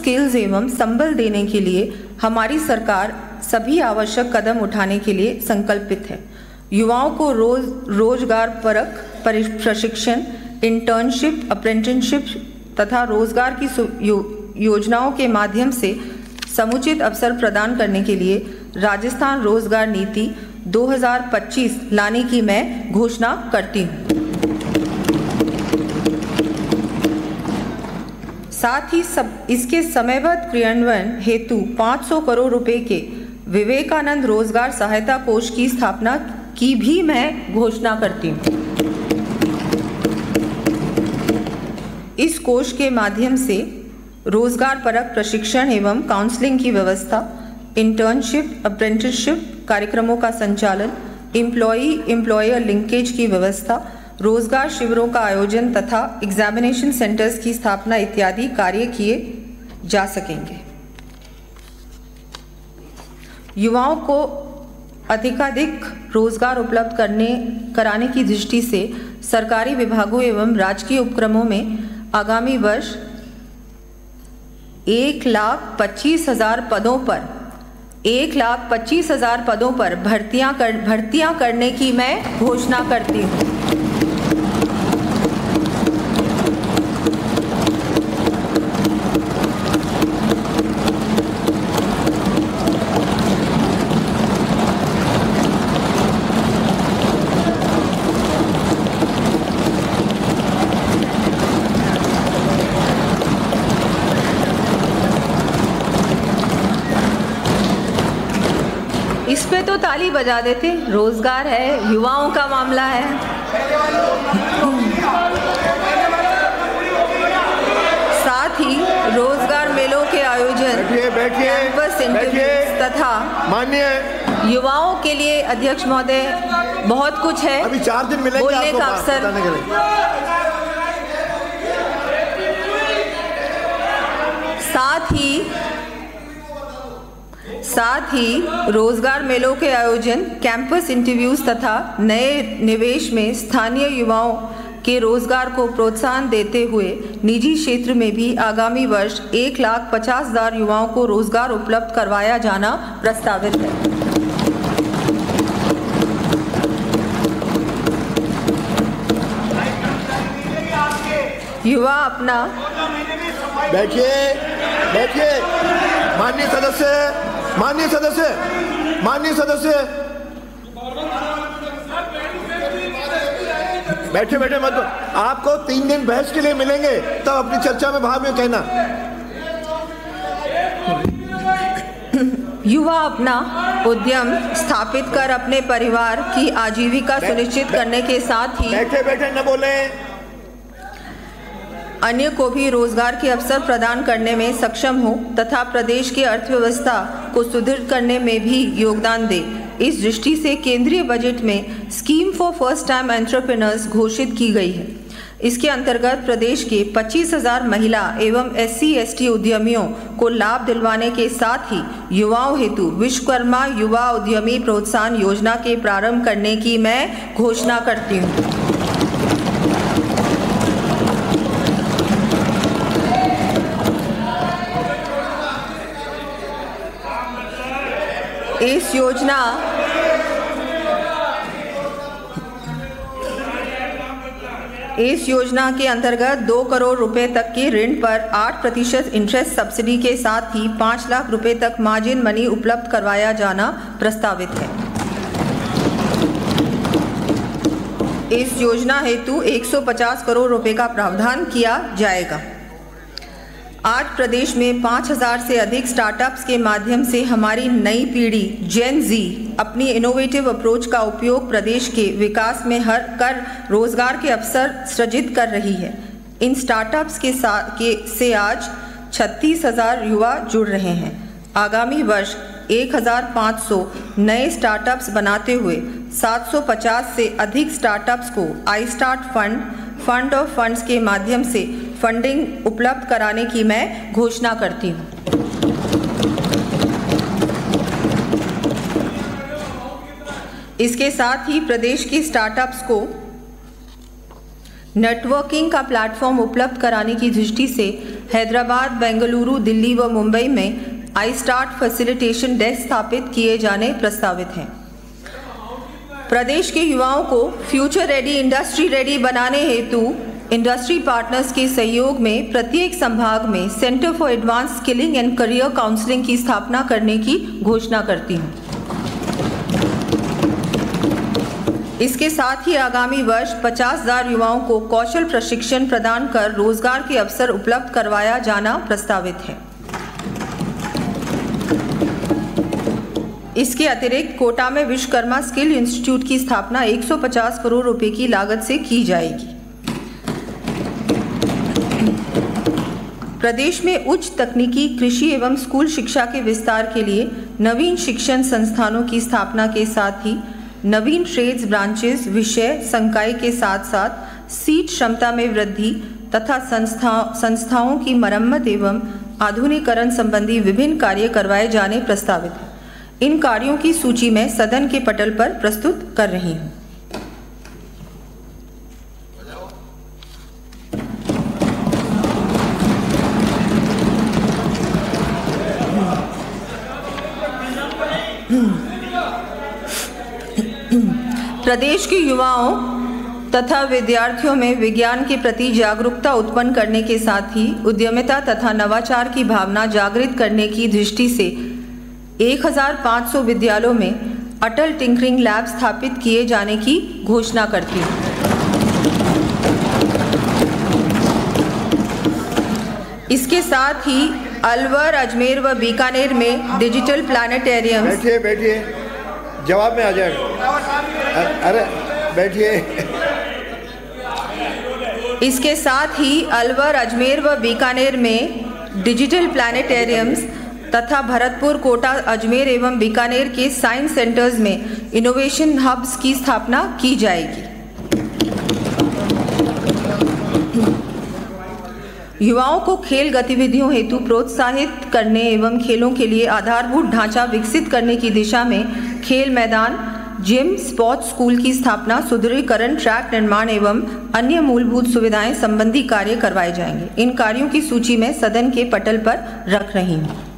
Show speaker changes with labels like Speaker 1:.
Speaker 1: Skills एवं संबल देने के लिए हमारी सरकार सभी आवश्यक कदम उठाने के लिए संकल्पित है। युवाओं को रोजगार परक प्रशिक्षण, इंटर्नशिप, अप्रेंटिसशिप तथा रोजगार की योजनाओं के माध्यम से समुचित अवसर प्रदान करने के लिए राजस्थान रोजगार नीति 2025 लाने की मैं घोषणा करती हूँ। साथ ही इसके समयबद्ध क्रियान्वयन हेतु 500 करोड़ रुपए के विवेकानंद रोजगार सहायता कोष की स्थापना की भी मैं घोषणा करती हूँ। इस कोष के माध्यम से रोजगार परक प्रशिक्षण एवं काउंसलिंग की व्यवस्था, इंटर्नशिप, अप्रेंटिसशिप कार्यक्रमों का संचालन, एम्प्लॉयर लिंकेज की व्यवस्था, रोजगार शिविरों का आयोजन तथा एग्जामिनेशन सेंटर्स की स्थापना इत्यादि कार्य किए जा सकेंगे। युवाओं को अधिकाधिक रोजगार उपलब्ध कराने की दृष्टि से सरकारी विभागों एवं राजकीय उपक्रमों में आगामी वर्ष 1,25,000 पदों पर भर्तियां करने की मैं घोषणा करती हूँ। इस पे तो ताली बजा देते, रोजगार है, युवाओं का मामला है। साथ ही रोजगार मेलों के आयोजन, कैंपस इंटरव्यूज तथा माननीय युवाओं के लिए अध्यक्ष महोदय बहुत कुछ है,
Speaker 2: अभी 4 दिन मिलेंगे
Speaker 1: बोलने का अवसर। साथ ही रोजगार मेलों के आयोजन, कैंपस इंटरव्यूज तथा नए निवेश में स्थानीय युवाओं के रोजगार को प्रोत्साहन देते हुए निजी क्षेत्र में भी आगामी वर्ष 1,50,000 युवाओं को रोजगार उपलब्ध करवाया जाना प्रस्तावित है। युवा अपना
Speaker 2: बैठिए माननीय सदस्य बैठे मत। आपको 3 दिन बहस के लिए मिलेंगे, तब अपनी चर्चा में भाग में कहना।
Speaker 1: युवा अपना उद्यम स्थापित कर अपने परिवार की आजीविका सुनिश्चित करने के साथ ही
Speaker 2: बैठे न बोले,
Speaker 1: अन्य को भी रोजगार के अवसर प्रदान करने में सक्षम हो तथा प्रदेश की अर्थव्यवस्था को सुदृढ़ करने में भी योगदान दे। इस दृष्टि से केंद्रीय बजट में scheme for first time entrepreneurs घोषित की गई है। इसके अंतर्गत प्रदेश के 25,000 महिला एवं SC/ST उद्यमियों को लाभ दिलवाने के साथ ही युवाओं हेतु विश्वकर्मा युवा उद्यमी प्रोत्साहन योजना के प्रारंभ करने की मैं घोषणा करती हूँ। इस योजना के अंतर्गत 2 करोड़ रुपए तक के ऋण पर 8% इंटरेस्ट सब्सिडी के साथ ही 5 लाख रुपए तक मार्जिन मनी उपलब्ध करवाया जाना प्रस्तावित है। इस योजना हेतु 150 करोड़ रुपए का प्रावधान किया जाएगा। आज प्रदेश में 5,000 से अधिक स्टार्टअप्स के माध्यम से हमारी नई पीढ़ी जेन जी अपनी इनोवेटिव अप्रोच का उपयोग प्रदेश के विकास में कर रोजगार के अवसर सृजित कर रही है। इन स्टार्टअप्स से आज 36,000 युवा जुड़ रहे हैं। आगामी वर्ष 1,500 नए स्टार्टअप्स बनाते हुए 750 से अधिक स्टार्टअप्स को I start fund of funds के माध्यम से फंडिंग उपलब्ध कराने की मैं घोषणा करती हूँ। इसके साथ ही प्रदेश के स्टार्टअप्स को नेटवर्किंग का प्लेटफॉर्म उपलब्ध कराने की दृष्टि से हैदराबाद, बेंगलुरु, दिल्ली व मुंबई में आई स्टार्ट फैसिलिटेशन डेस्क स्थापित किए जाने प्रस्तावित हैं। प्रदेश के युवाओं को फ्यूचर रेडी, इंडस्ट्री रेडी बनाने हेतु इंडस्ट्री पार्टनर्स के सहयोग में प्रत्येक संभाग में centre for advance skilling and career counselling की स्थापना करने की घोषणा करती हूँ। इसके साथ ही आगामी वर्ष 50,000 युवाओं को कौशल प्रशिक्षण प्रदान कर रोजगार के अवसर उपलब्ध करवाया जाना प्रस्तावित है। इसके अतिरिक्त कोटा में विश्वकर्मा स्किल इंस्टीट्यूट की स्थापना 150 करोड़ रुपए की लागत से की जाएगी। प्रदेश में उच्च तकनीकी, कृषि एवं स्कूल शिक्षा के विस्तार के लिए नवीन शिक्षण संस्थानों की स्थापना के साथ ही नवीन ट्रेड्स ब्रांचेस, विषय संकाय के साथ साथ सीट क्षमता में वृद्धि तथा संस्थाओं की मरम्मत एवं आधुनिकीकरण संबंधी विभिन्न कार्य करवाए जाने प्रस्तावित हैं। इन कार्यों की सूची मैं सदन के पटल पर प्रस्तुत कर रही हूँ। प्रदेश के युवाओं तथा विद्यार्थियों में विज्ञान के प्रति जागरूकता उत्पन्न करने के साथ ही उद्यमिता तथा नवाचार की भावना जागृत करने की दृष्टि से 1500 विद्यालयों में अटल टिंकरिंग लैब स्थापित किए जाने की घोषणा करती हूँ। इसके साथ ही अलवर, अजमेर व बीकानेर में डिजिटल प्लानिटेरियम।
Speaker 2: बैठिए, जवाब में आ जाएगा। अरे बैठिए।
Speaker 1: इसके साथ ही अलवर, अजमेर व बीकानेर में डिजिटल प्लानिटेरियम्स तथा भरतपुर, कोटा, अजमेर एवं बीकानेर के साइंस सेंटर्स में इनोवेशन हब्स की स्थापना की जाएगी। युवाओं को खेल गतिविधियों हेतु प्रोत्साहित करने एवं खेलों के लिए आधारभूत ढांचा विकसित करने की दिशा में खेल मैदान, जिम, स्पोर्ट्स स्कूल की स्थापना, सुदृढ़ीकरण, ट्रैक निर्माण एवं अन्य मूलभूत सुविधाएं संबंधी कार्य करवाए जाएंगे। इन कार्यों की सूची में सदन के पटल पर रख रही हूँ।